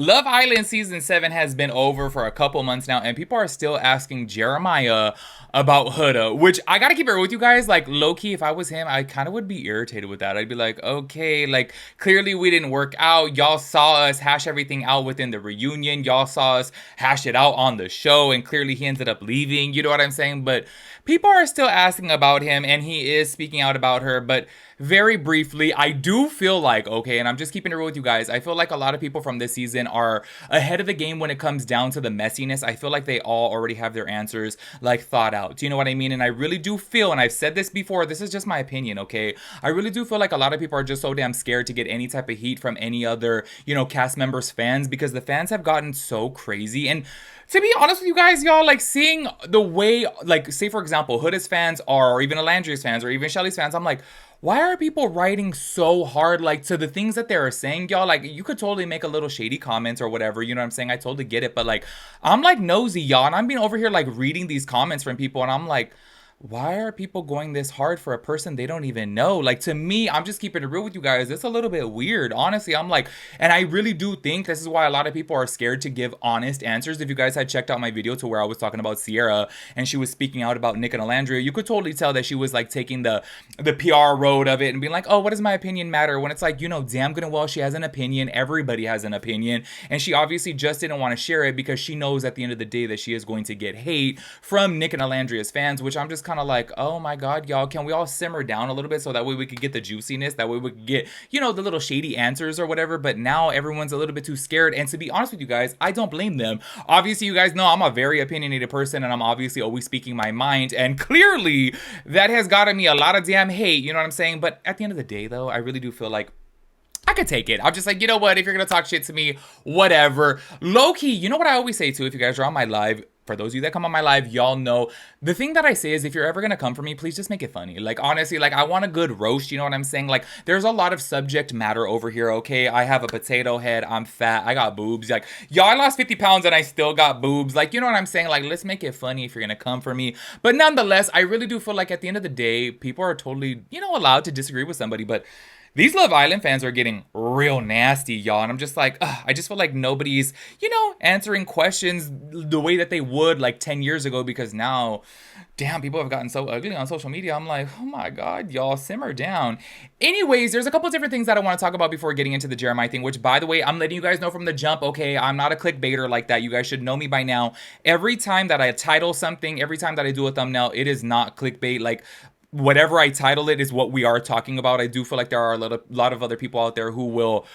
Love Island season 7 has been over for a couple months now, and people are still asking Jeremiah about Huda, which I gotta keep it real with you guys. Like, low key, if I was him, I kind of would be irritated with that. I'd be like, okay, like, clearly we didn't work out. Y'all saw us hash everything out within the reunion. Y'all saw us hash it out on the show, and clearly he ended up leaving. You know what I'm saying? But people are still asking about him, and he is speaking out about her. But very briefly, I do feel like, okay, and I'm just keeping it real with you guys, I feel like a lot of people from this season are ahead of the game when it comes down to the messiness. I feel like they all already have their answers like thought out. Do you know what I mean? And I really do feel, and I've said this before, this is just my opinion, okay? I really do feel like a lot of people are just so damn scared to get any type of heat from any other, cast members' fans, because the fans have gotten so crazy. And to be honest with you guys, y'all, like, seeing the way, like, say for example, Huda's fans are, or even Alandria's fans, or even Shelly's fans, I'm like, why are people writing so hard, like, to the things that they're saying, y'all? Like, you could totally make a little shady comments or whatever, you know what I'm saying? I totally get it, but, like, I'm, like, nosy, y'all, and I'm being over here, like, reading these comments from people, and I'm like, why are people going this hard for a person they don't even know? Like, to me, I'm just keeping it real with you guys. It's a little bit weird, honestly. I'm like, and I really do think this is why a lot of people are scared to give honest answers. If you guys had checked out my video to where I was talking about Sierra and she was speaking out about Nick and Alandria, you could totally tell that she was like taking the PR road of it and being like, oh, what does my opinion matter? When it's like, damn good and well, she has an opinion. Everybody has an opinion. And she obviously just didn't want to share it because she knows at the end of the day that she is going to get hate from Nick and Alandria's fans, which I'm just kind of like, oh my god, y'all, can we all simmer down a little bit so that way we could get the juiciness, that way we could get, the little shady answers or whatever. But now everyone's a little bit too scared, and to be honest with you guys, I don't blame them. Obviously, you guys know I'm a very opinionated person, and I'm obviously always speaking my mind, and clearly that has gotten me a lot of damn hate, you know what I'm saying? But at the end of the day, though, I really do feel like I could take it. I'm just like, you know what? If you're gonna talk shit to me, whatever. Low key, you know what I always say too, if you guys are on my live, for those of you that come on my live, y'all know the thing that I say is, if you're ever gonna come for me, please just make it funny. Like, honestly, like, I want a good roast, you know what I'm saying? Like, there's a lot of subject matter over here, okay? I have a potato head, I'm fat, I got boobs. Like, y'all, I lost 50 pounds and I still got boobs. Like, you know what I'm saying? Like, let's make it funny if you're gonna come for me. But nonetheless, I really do feel like at the end of the day, people are totally, allowed to disagree with somebody, but these Love Island fans are getting real nasty, y'all. And I'm just like, I just feel like nobody's, answering questions the way that they would like 10 years ago, because now, damn, people have gotten so ugly on social media. I'm like, oh my god, y'all, simmer down. Anyways, there's a couple different things that I want to talk about before getting into the Jeremiah thing, which, by the way, I'm letting you guys know from the jump, okay? I'm not a clickbaiter like that. You guys should know me by now. Every time that I title something, every time that I do a thumbnail, it is not clickbait. Like, whatever I title it is what we are talking about. I do feel like there are a lot of other people out there who will,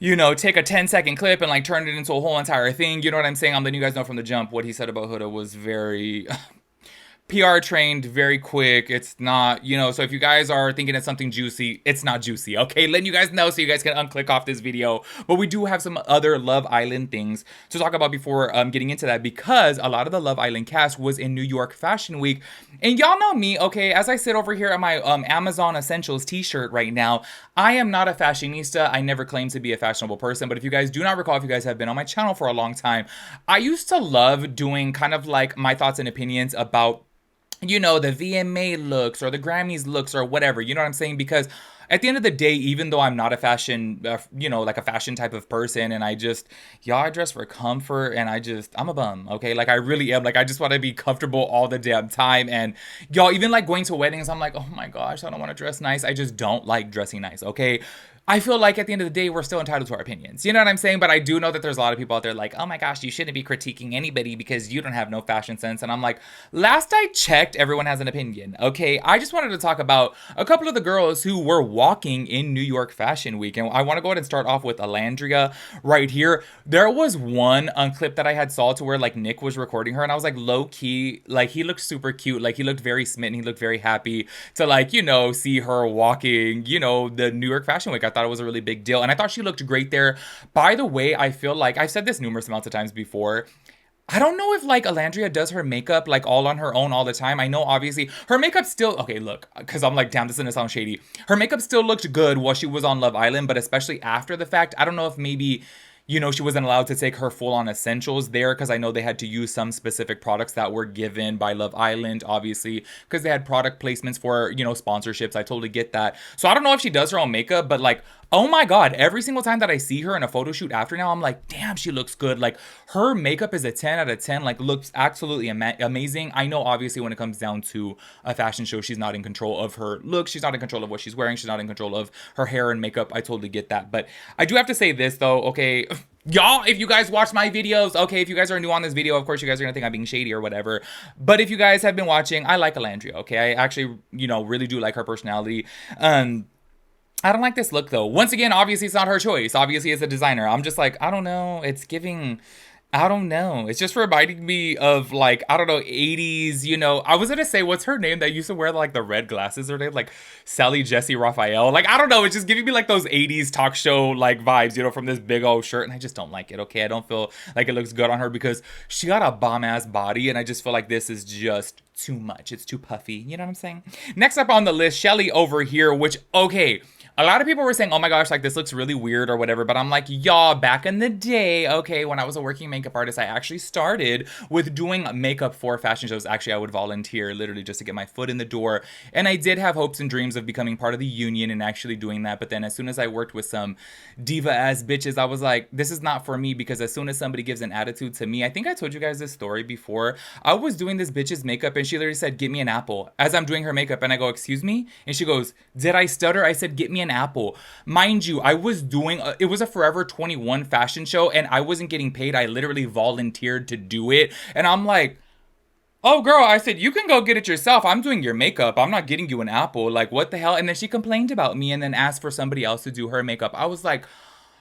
take a 10-second clip and like turn it into a whole entire thing. You know what I'm saying? I'm letting you guys know from the jump what he said about Huda was very PR trained, very quick. It's not, so if you guys are thinking it's something juicy, it's not juicy, okay? Letting you guys know so you guys can unclick off this video. But we do have some other Love Island things to talk about before getting into that, because a lot of the Love Island cast was in New York Fashion Week. And y'all know me, okay? As I sit over here at my Amazon Essentials t-shirt right now, I am not a fashionista. I never claimed to be a fashionable person. But if you guys do not recall, if you guys have been on my channel for a long time, I used to love doing kind of like my thoughts and opinions about the VMA looks or the Grammys looks or whatever, you know what I'm saying? Because at the end of the day, even though I'm not a fashion, like a fashion type of person, and I dress for comfort, and I'm a bum, okay? Like, I really am. Like, I just want to be comfortable all the damn time. And y'all, even like going to weddings, I'm like, oh my gosh, I don't want to dress nice. I just don't like dressing nice, okay? I feel like at the end of the day, we're still entitled to our opinions. You know what I'm saying? But I do know that there's a lot of people out there like, oh my gosh, you shouldn't be critiquing anybody because you don't have no fashion sense. And I'm like, last I checked, everyone has an opinion, okay? I just wanted to talk about a couple of the girls who were walking in New York Fashion Week. And I want to go ahead and start off with Alandria right here. There was one clip that I had saw to where like Nick was recording her, and I was like, low key, like, he looked super cute. Like, he looked very smitten. He looked very happy to like, see her walking, the New York Fashion Week. I thought it was a really big deal, and I thought she looked great there. By the way, I feel like I've said this numerous amounts of times before, I don't know if like Alandria does her makeup like all on her own all the time. I know obviously her makeup still, okay, look, because I'm like, damn, this is gonna sound shady. Her makeup still looked good while she was on Love Island, but especially after the fact, I don't know if maybe she wasn't allowed to take her full-on essentials there, because I know they had to use some specific products that were given by Love Island, obviously, because they had product placements for, sponsorships. I totally get that. So I don't know if she does her own makeup, but like, Oh my god, every single time that I see her in a photo shoot after now, I'm like, damn, she looks good. Like, her makeup is a 10 out of 10, like, looks absolutely amazing. I know, obviously, when it comes down to a fashion show, she's not in control of her look, she's not in control of what she's wearing, she's not in control of her hair and makeup. I totally get that. But I do have to say this, though, okay. Y'all, if you guys watch my videos, okay, if you guys are new on this video, of course you guys are gonna think I'm being shady or whatever. But if you guys have been watching, I like Alandria, okay? I actually, really do like her personality. I don't like this look though. Once again, obviously it's not her choice. Obviously it's a designer. I'm just like, I don't know. It's giving, I don't know. It's just reminding me of like, I don't know, 80s, I was gonna say, what's her name that used to wear like the red glasses? Her name, like Sally Jesse Raphael. Like, I don't know. It's just giving me like those 80s talk show like vibes, from this big old shirt. And I just don't like it, okay? I don't feel like it looks good on her because she got a bomb ass body. And I just feel like this is just too much. It's too puffy. You know what I'm saying? Next up on the list, Shelly over here, which, okay. A lot of people were saying, oh my gosh, like this looks really weird or whatever. But I'm like, y'all, back in the day, okay, when I was a working makeup artist, I actually started with doing makeup for fashion shows. Actually, I would volunteer literally just to get my foot in the door. And I did have hopes and dreams of becoming part of the union and actually doing that. But then as soon as I worked with some diva ass bitches, I was like, this is not for me, because as soon as somebody gives an attitude to me, I think I told you guys this story before. I was doing this bitch's makeup and she literally said, get me an apple as I'm doing her makeup. And I go, excuse me? And she goes, did I stutter? I said, get me an apple. Mind you, I was doing it was a Forever 21 fashion show and I wasn't getting paid. I literally volunteered to do it. And I'm like, oh girl, I said, you can go get it yourself. I'm doing your makeup. I'm not getting you an apple. Like, what the hell? And then she complained about me and then asked for somebody else to do her makeup. I was like,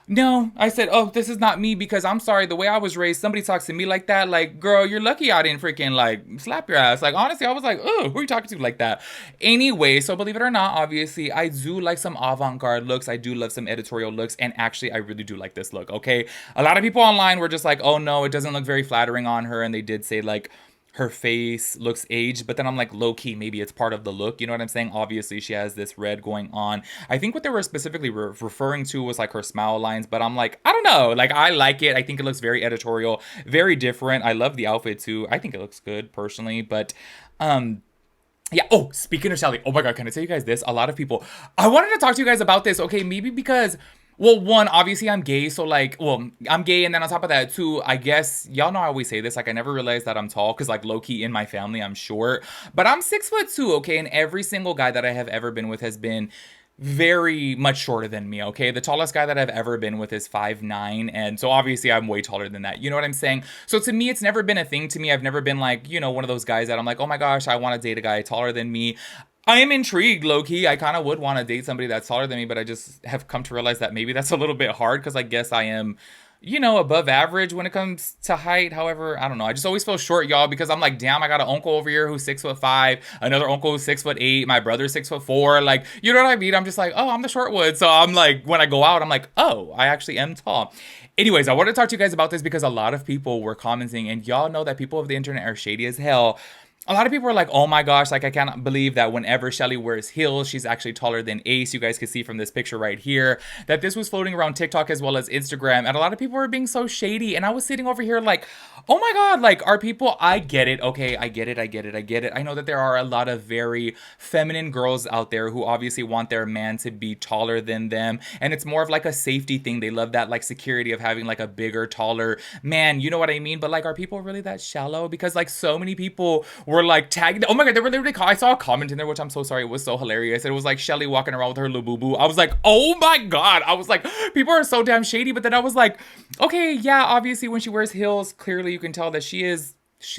no, I said, oh, this is not me, because I'm sorry, the way I was raised, somebody talks to me like that, like, girl, you're lucky I didn't freaking, like, slap your ass. Like, honestly, I was like, oh, who are you talking to like that? Anyway, so believe it or not, obviously, I do like some avant-garde looks. I do love some editorial looks, and actually, I really do like this look, okay? A lot of people online were just like, oh, no, it doesn't look very flattering on her, and they did say, like, her face looks aged, but then I'm like, low-key, maybe it's part of the look, you know what I'm saying? Obviously, she has this red going on. I think what they were specifically referring to was like her smile lines, but I'm like, I don't know, like, I like it. I think it looks very editorial, very different. I love the outfit too. I think it looks good personally, but yeah. Oh, speaking of Shelly, oh my god, can I tell you guys this? A lot of people, I wanted to talk to you guys about this, okay? Maybe because, well, one, obviously I'm gay, so like, well, I'm gay, and then on top of that, too, I guess, y'all know I always say this, like, I never realized that I'm tall, because, like, low-key in my family, I'm short, but I'm 6'2", okay, and every single guy that I have ever been with has been very much shorter than me, okay? The tallest guy that I've ever been with is 5'9", and so obviously I'm way taller than that, you know what I'm saying? So to me, it's never been a thing to me. I've never been like, one of those guys that I'm like, oh my gosh, I want to date a guy taller than me. I am intrigued, low-key. I kind of would want to date somebody that's taller than me, but I just have come to realize that maybe that's a little bit hard, because I guess I am, above average when it comes to height. However, I don't know. I just always feel short, y'all, because I'm like, damn, I got an uncle over here who's 6'5", another uncle who's 6'8", my brother's 6'4". Like, you know what I mean? I'm just like, oh, I'm the short one. So I'm like, when I go out, I'm like, oh, I actually am tall. Anyways, I want to talk to you guys about this because a lot of people were commenting, and y'all know that people of the internet are shady as hell. A lot of people are like, oh my gosh, like, I cannot believe that whenever Shelly wears heels, she's actually taller than Ace. You guys can see from this picture right here that this was floating around TikTok as well as Instagram. And a lot of people were being so shady. And I was sitting over here like, oh my God, like, are people, I get it. Okay, I get it. I know that there are a lot of very feminine girls out there who obviously want their man to be taller than them. And it's more of like a safety thing. They love that like security of having like a bigger, taller man. You know what I mean? But like, are people really that shallow? Because like so many people were like tagged. Oh my god, they were literally. I saw a comment in there, which I'm so sorry. It was so hilarious. It was like Shelly walking around with her little boo boo. I was like, oh my god. I was like, people are so damn shady. But then I was like, okay, yeah, obviously when she wears heels, clearly you can tell that she's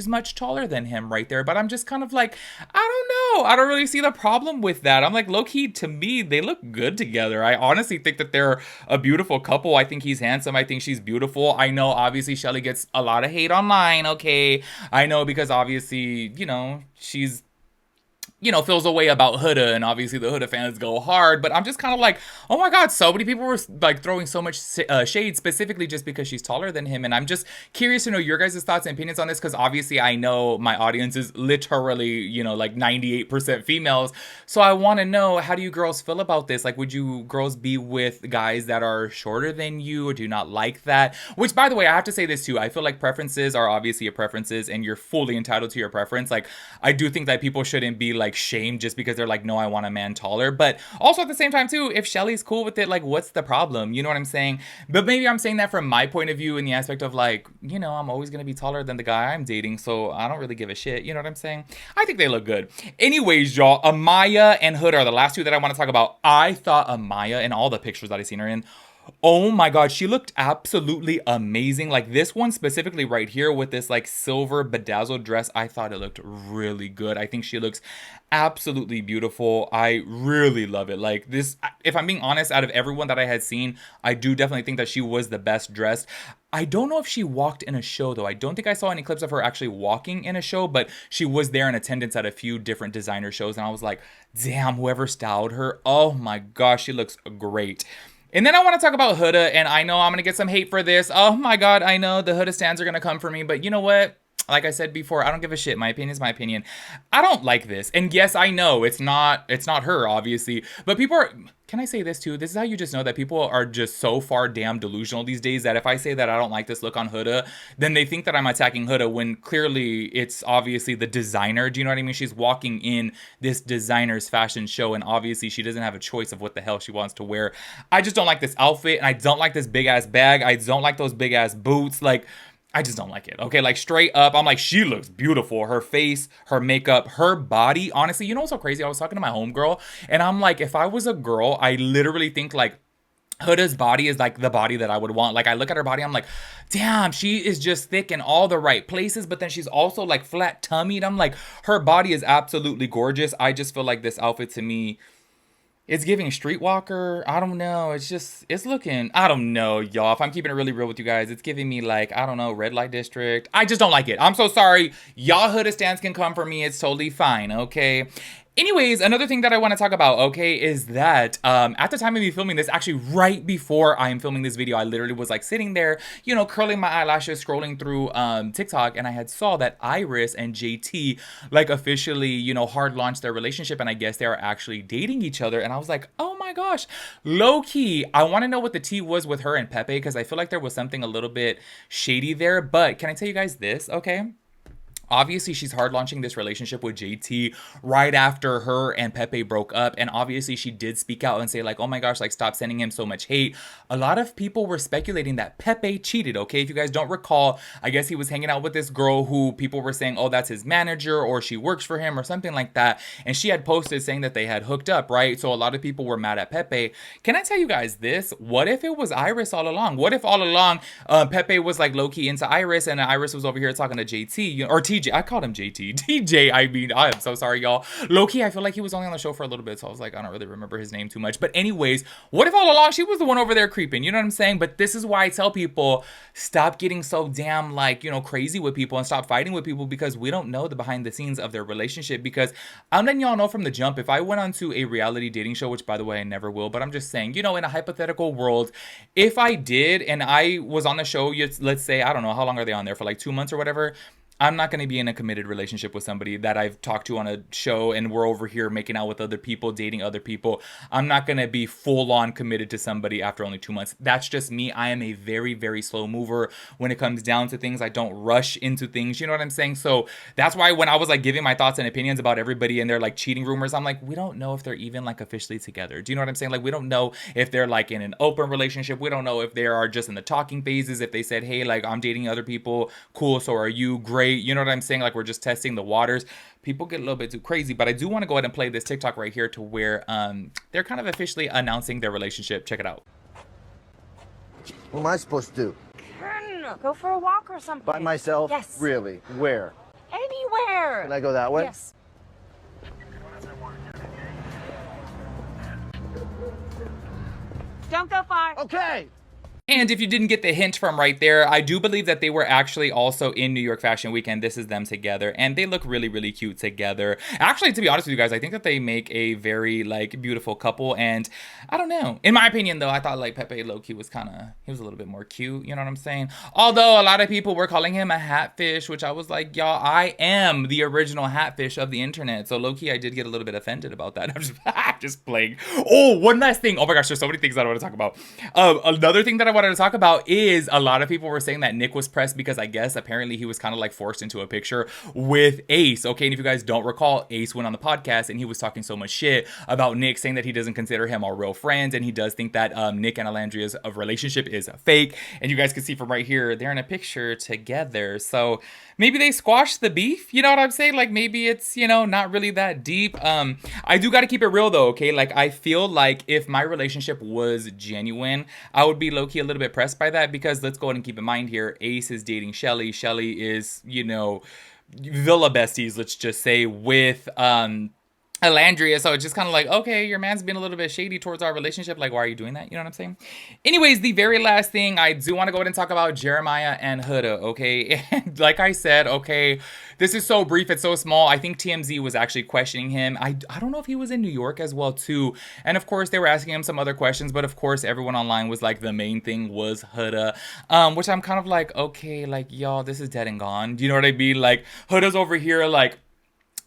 much taller than him right there. But I'm just kind of like, I don't know. I don't really see the problem with that. I'm like, low-key, to me, they look good together. I honestly think that they're a beautiful couple. I think he's handsome. I think she's beautiful. I know, obviously, Shelly gets a lot of hate online, okay? I know, because obviously, she's feels a way about Huda, and obviously the Huda fans go hard, but I'm just kind of like, oh my god, so many people were like throwing so much shade specifically just because she's taller than him, and I'm just curious to know your guys' thoughts and opinions on this, because obviously I know my audience is literally, like 98% females, so I want to know, how do you girls feel about this? Like, would you girls be with guys that are shorter than you, or do you not like that? Which, by the way, I have to say this too, I feel like preferences are obviously your preferences, and you're fully entitled to your preference. Like, I do think that people shouldn't be like like shamed just because they're like, no, I want a man taller. But also at the same time too, if Shelly's cool with it, like what's the problem? You know what I'm saying? But maybe I'm saying that from my point of view in the aspect of like, you know, I'm always gonna be taller than the guy I'm dating, so I don't really give a shit. You know what I'm saying? I think they look good. Anyways, y'all, Amaya and Huda are the last two that I want to talk about. I thought Amaya and all the pictures that I seen her in, oh my god, she looked absolutely amazing. Like this one specifically right here with this like silver bedazzled dress, I thought it looked really good. I think she looks absolutely beautiful. I really love it. Like this, if I'm being honest, out of everyone that I had seen, I do definitely think that she was the best dressed. I don't know if she walked in a show though. I don't think I saw any clips of her actually walking in a show, but she was there in attendance at a few different designer shows. And I was like, damn, whoever styled her, oh my gosh, she looks great. And then I want to talk about Huda, and I know I'm going to get some hate for this. Oh my god, I know the Huda stans are going to come for me, but you know what? Like I said before, I don't give a shit. My opinion is my opinion. I don't like this. And yes, I know it's not her, obviously. But people are, can I say this too? This is how you just know that people are just so far damn delusional these days that if I say that I don't like this look on Huda, then they think that I'm attacking Huda when clearly it's obviously the designer. Do you know what I mean? She's walking in this designer's fashion show and obviously she doesn't have a choice of what the hell she wants to wear. I just don't like this outfit and I don't like this big ass bag. I don't like those big ass boots. Like, I just don't like it. Okay, like straight up, I'm like, she looks beautiful. Her face, her makeup, her body. Honestly, you know what's so crazy? I was talking to my homegirl and I'm like, if I was a girl, I literally think like Huda's body is like the body that I would want. Like I look at her body, I'm like, damn, she is just thick in all the right places, but then she's also like flat tummied. I'm like, her body is absolutely gorgeous. I just feel like this outfit to me, it's giving streetwalker. I don't know. It's just, it's looking, I don't know, y'all. If I'm keeping it really real with you guys, it's giving me like, I don't know, red light district. I just don't like it. I'm so sorry. Y'all Huda stans can come for me. It's totally fine, okay? Anyways, another thing that I want to talk about, okay, is that at the time of me filming this, actually right before I am filming this video, I literally was like sitting there, you know, curling my eyelashes, scrolling through TikTok, and I had saw that Iris and JT like officially, you know, hard launched their relationship, and I guess they are actually dating each other, and I was like, oh my gosh, low key, I want to know what the tea was with her and Pepe, because I feel like there was something a little bit shady there, but can I tell you guys this, okay? Obviously, she's hard launching this relationship with JT right after her and Pepe broke up. And obviously, she did speak out and say like, oh my gosh, like stop sending him so much hate. A lot of people were speculating that Pepe cheated, okay? If you guys don't recall, I guess he was hanging out with this girl who people were saying, oh, that's his manager or she works for him or something like that. And she had posted saying that they had hooked up, right? So a lot of people were mad at Pepe. Can I tell you guys this? What if it was Iris all along? What if all along Pepe was like low-key into Iris and Iris was over here talking to JT or TJ? I called him JT. TJ, I mean, I am so sorry, y'all. Low-key, I feel like he was only on the show for a little bit, so I was like, I don't really remember his name too much. But anyways, what if all along she was the one over there creeping? You know what I'm saying? But this is why I tell people, stop getting so damn, like, you know, crazy with people and stop fighting with people because we don't know the behind the scenes of their relationship. Because I'm letting y'all know from the jump, if I went onto a reality dating show, which by the way, I never will, but I'm just saying, you know, in a hypothetical world, if I did and I was on the show, let's say, I don't know, how long are they on there for, like 2 months or whatever? I'm not going to be in a committed relationship with somebody that I've talked to on a show and we're over here making out with other people, dating other people. I'm not going to be full on committed to somebody after only 2 months. That's just me. I am a very, very slow mover when it comes down to things. I don't rush into things. You know what I'm saying? So that's why when I was like giving my thoughts and opinions about everybody and their like cheating rumors, I'm like, we don't know if they're even like officially together. Do you know what I'm saying? Like, we don't know if they're like in an open relationship. We don't know if they are just in the talking phases. If they said, hey, like I'm dating other people. Cool. So are you? Great. You know what I'm saying? Like we're just testing the waters. People get a little bit too crazy, but I do want to go ahead and play this TikTok right here to where they're kind of officially announcing their relationship. Check it out. What am I supposed to do? Ken, go for a walk or something. By myself? Yes. Really? Where? Anywhere. Can I go that way? Yes. Don't go far. Okay. And if you didn't get the hint from right there, I do believe that they were actually also in New York Fashion Week, and this is them together, and they look really, really cute together. Actually, to be honest with you guys, I think that they make a very, like, beautiful couple, and I don't know. In my opinion, though, I thought, like, Pepe low-key was kind of, he was a little bit more cute, you know what I'm saying? Although, a lot of people were calling him a hatfish, which I was like, y'all, I am the original hatfish of the internet, so low-key, I did get a little bit offended about that. I'm just playing. Oh, one last thing. Oh my gosh, there's so many things that I want to talk about. Another thing that I want wanted to talk about is a lot of people were saying that Nick was pressed because I guess apparently he was kind of like forced into a picture with Ace. Okay, and if you guys don't recall, Ace went on the podcast and he was talking so much shit about Nick, saying that he doesn't consider him a real friend, and he does think that Nick and Alandria's relationship is fake. And you guys can see from right here, they're in a picture together. So maybe they squashed the beef, you know what I'm saying? Like maybe it's, you know, not really that deep. I do got to keep it real though, okay? Like I feel like if my relationship was genuine, I would be low-key a little bit pressed by that, because let's go ahead and keep in mind here, Ace is dating Shelly. Shelly is, you know, villa besties, let's just say, with Alandria. So it's just kind of like, okay, your man's been a little bit shady towards our relationship. Like, why are you doing that? You know what I'm saying? Anyways, the very last thing, I do want to go ahead and talk about Jeremiah and Huda, okay? And like I said, okay, this is so brief, it's so small. I think TMZ was actually questioning him. I don't know if he was in New York as well too. And of course, they were asking him some other questions, but of course, everyone online was like, the main thing was Huda, which I'm kind of like, okay, like, y'all, this is dead and gone. Do you know what I mean? Like, Huda's over here, like,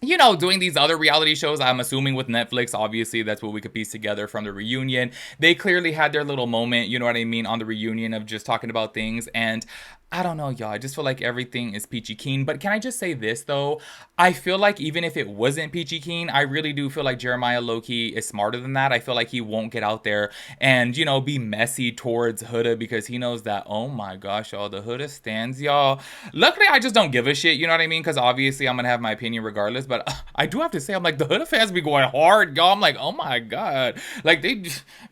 you know, doing these other reality shows, I'm assuming with Netflix. Obviously, that's what we could piece together from the reunion. They clearly had their little moment, you know what I mean, on the reunion of just talking about things. And I don't know, y'all. I just feel like everything is peachy keen. But can I just say this, though? I feel like even if it wasn't peachy keen, I really do feel like Jeremiah low-key is smarter than that. I feel like he won't get out there and, you know, be messy towards Huda, because he knows that, oh my gosh, y'all, the Huda stands, y'all. Luckily, I just don't give a shit, you know what I mean? Because obviously, I'm going to have my opinion regardless. But I do have to say, I'm like, the Huda fans be going hard, y'all. I'm like, oh my God. Like, they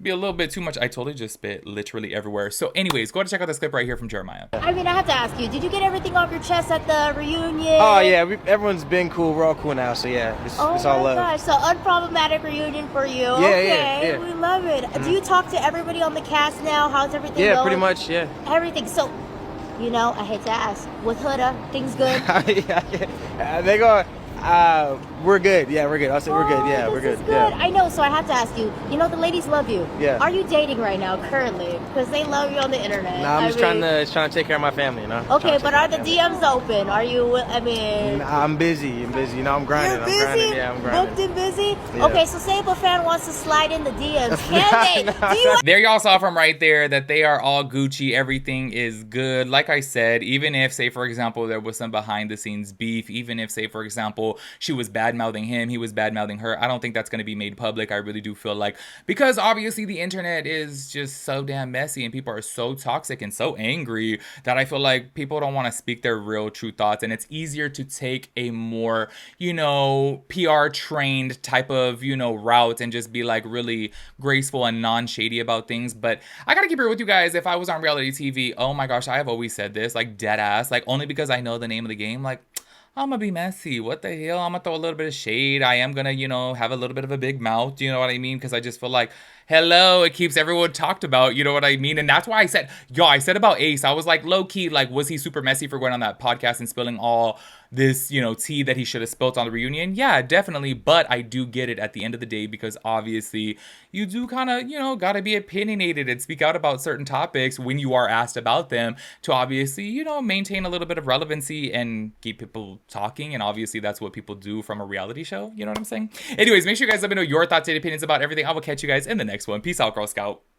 be a little bit too much. I totally just spit literally everywhere. So anyways, go ahead and check out this clip right here from Jeremiah. I mean, I have to ask you, did you get everything off your chest at the reunion? Oh yeah, everyone's been cool. We're all cool now, so yeah, it's all love. Gosh, so unproblematic reunion for you. Yeah, okay, yeah. We love it. Do you talk to everybody on the cast now? How's everything going? Yeah, pretty much, yeah. Everything. So, you know, I hate to ask, with Huda, things good? They go. We're good. Yeah, we're good. I'll say we're good. Yeah, we're good. This is good. Yeah. I know, so I have to ask you, you know, the ladies love you. Yeah. Are you dating right now, currently? Because they love you on the internet. Nah, I'm just trying to take care of my family, you know? Okay, but are the DMs open? Are you, I mean... Nah, I'm busy. You know, I'm grinding. You're busy? I'm grinding. Yeah, I'm grinding. Booked and busy? Yeah. Okay, so say if a fan wants to slide in the DMs, can they? Do you... There y'all saw from right there that they are all Gucci. Everything is good. Like I said, even if, say, for example, there was some behind the scenes beef, even if, say, for example, she was bad-mouthing him, he was bad-mouthing her, I don't think that's going to be made public. I really do feel like, because obviously the internet is just so damn messy and people are so toxic and so angry, that I feel like people don't want to speak their real true thoughts, and it's easier to take a more, you know, PR trained type of, you know, route and just be like really graceful and non-shady about things. But I gotta keep it with you guys, if I was on reality TV, oh my gosh, I have always said this, like dead ass, like only because I know the name of the game, like I'm gonna be messy. What the hell? I'm gonna throw a little bit of shade. I am gonna, you know, have a little bit of a big mouth. You know what I mean? Because I just feel like, hello, it keeps everyone talked about. You know what I mean? And that's why I said, yo, I said about Ace, I was like, low key, like, was he super messy for going on that podcast and spilling all this, you know, tea that he should have spilt on the reunion? Yeah, definitely. But I do get it at the end of the day, because obviously you do kind of, you know, gotta be opinionated and speak out about certain topics when you are asked about them, to obviously, you know, maintain a little bit of relevancy and keep people talking. And obviously that's what people do from a reality show. You know what I'm saying? Anyways, make sure you guys let me know your thoughts and opinions about everything. I will catch you guys in the next one. Peace out, Girl Scout.